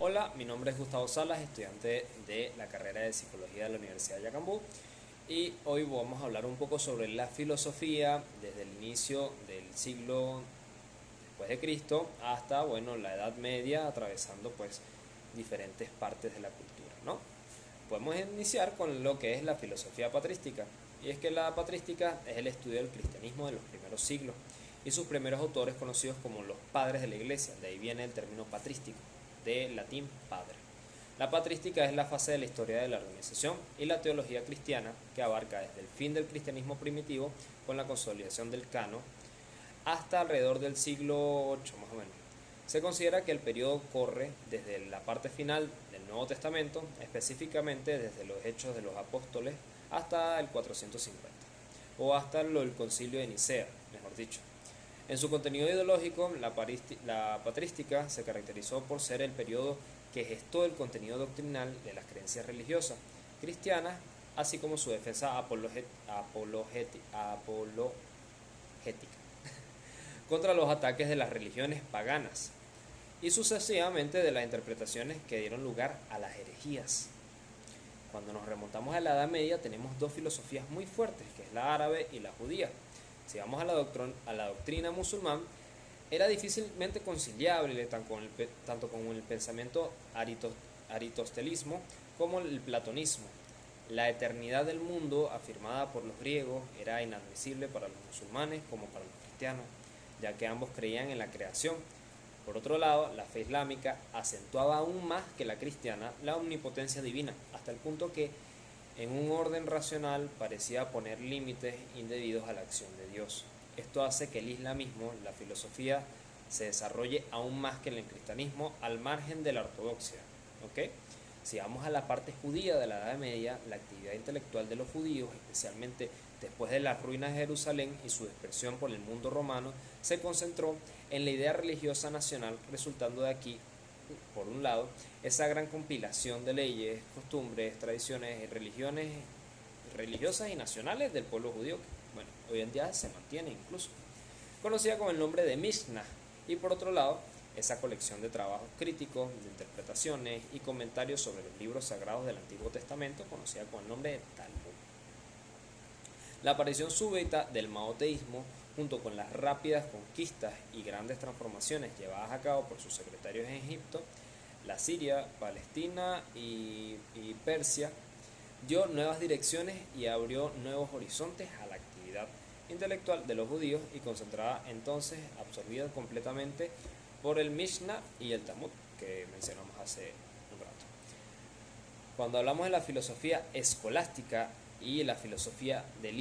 Hola, mi nombre es Gustavo Salas, estudiante de la carrera de Psicología de la Universidad de Yacambú, y hoy vamos a hablar un poco sobre la filosofía desde el inicio del siglo después de Cristo hasta, bueno, la Edad Media, atravesando pues diferentes partes de la cultura, ¿no? Podemos iniciar con lo que es la filosofía patrística, y es que la patrística es el estudio del cristianismo de los primeros siglos y sus primeros autores conocidos como los padres de la iglesia. De ahí viene el término patrístico, de latín padre. La patrística es la fase de la historia de la organización y la teología cristiana que abarca desde el fin del cristianismo primitivo con la consolidación del canon hasta alrededor del siglo VIII más o menos. Se considera que el periodo corre desde la parte final del Nuevo Testamento, específicamente desde los Hechos de los Apóstoles hasta el 450, o hasta el Concilio de Nicea, mejor dicho. En su contenido ideológico, la patrística se caracterizó por ser el periodo que gestó el contenido doctrinal de las creencias religiosas cristianas, así como su defensa apologética contra los ataques de las religiones paganas y sucesivamente de las interpretaciones que dieron lugar a las herejías. Cuando nos remontamos a la Edad Media tenemos dos filosofías muy fuertes, que es la árabe y la judía. Si vamos a la doctrina musulmán, era difícilmente conciliable tanto con el pensamiento aristotelismo como el platonismo. La eternidad del mundo, afirmada por los griegos, era inadmisible para los musulmanes como para los cristianos, ya que ambos creían en la creación. Por otro lado, la fe islámica acentuaba aún más que la cristiana la omnipotencia divina, hasta el punto que en un orden racional parecía poner límites indebidos a la acción de Dios. Esto hace que el islamismo, la filosofía, se desarrolle aún más que en el cristianismo al margen de la ortodoxia. ¿Ok? Si vamos a la parte judía de la Edad Media, la actividad intelectual de los judíos, especialmente después de las ruinas de Jerusalén y su dispersión por el mundo romano, se concentró en la idea religiosa nacional, resultando de aquí, por un lado, esa gran compilación de leyes, costumbres, tradiciones y religiones religiosas y nacionales del pueblo judío, que bueno, hoy en día se mantiene incluso, conocida con el nombre de Mishnah, y por otro lado, esa colección de trabajos críticos, de interpretaciones y comentarios sobre los libros sagrados del Antiguo Testamento, conocida con el nombre de Talmud. La aparición súbita del maoteísmo, junto con las rápidas conquistas y grandes transformaciones llevadas a cabo por sus secretarios en Egipto, la Siria, Palestina y Persia, dio nuevas direcciones y abrió nuevos horizontes a la actividad intelectual de los judíos, y concentrada entonces absorbida completamente por el Mishnah y el Talmud que mencionamos hace un rato. Cuando hablamos de la filosofía escolástica y la filosofía del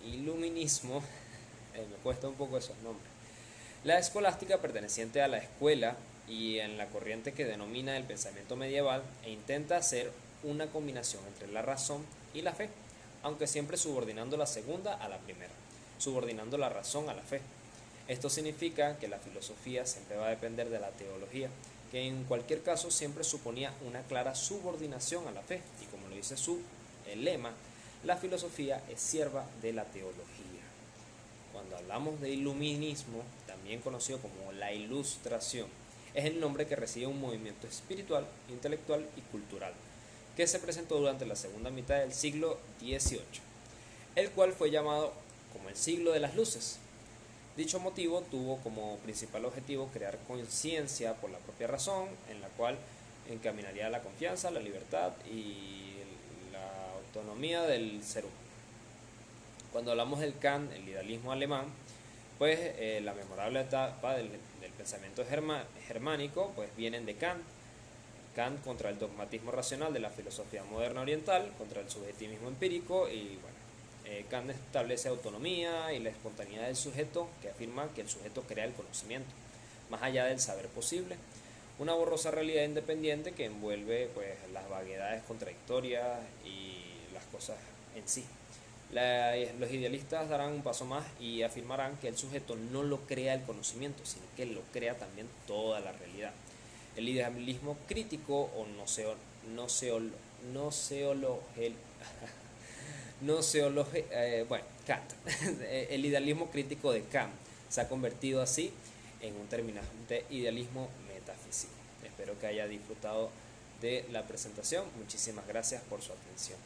iluminismo, me cuesta un poco esos nombres. La escolástica, perteneciente a la escuela y en la corriente que denomina el pensamiento medieval, e intenta hacer una combinación entre la razón y la fe, aunque siempre subordinando la segunda a la primera, subordinando la razón a la fe. Esto significa que la filosofía siempre va a depender de la teología, que en cualquier caso siempre suponía una clara subordinación a la fe, y como lo dice el lema, la filosofía es sierva de la teología. Cuando hablamos de iluminismo, también conocido como la Ilustración, es el nombre que recibe un movimiento espiritual, intelectual y cultural, que se presentó durante la segunda mitad del siglo XVIII, el cual fue llamado como el siglo de las luces. Dicho motivo tuvo como principal objetivo crear conciencia por la propia razón, en la cual encaminaría la confianza, la libertad y la autonomía del ser humano. Cuando hablamos del Kant, el idealismo alemán, pues la memorable etapa del pensamiento germánico pues vienen de Kant. Kant contra el dogmatismo racional de la filosofía moderna oriental, contra el subjetivismo empírico, y bueno, Kant establece autonomía y la espontaneidad del sujeto, que afirma que el sujeto crea el conocimiento, más allá del saber posible, una borrosa realidad independiente que envuelve pues las vaguedades contradictorias y las cosas en sí. Los idealistas darán un paso más y afirmarán que el sujeto no lo crea el conocimiento, sino que lo crea también toda la realidad. El idealismo crítico o Kant. El idealismo crítico de Kant se ha convertido así en un terminante idealismo metafísico. Espero que haya disfrutado de la presentación. Muchísimas gracias por su atención.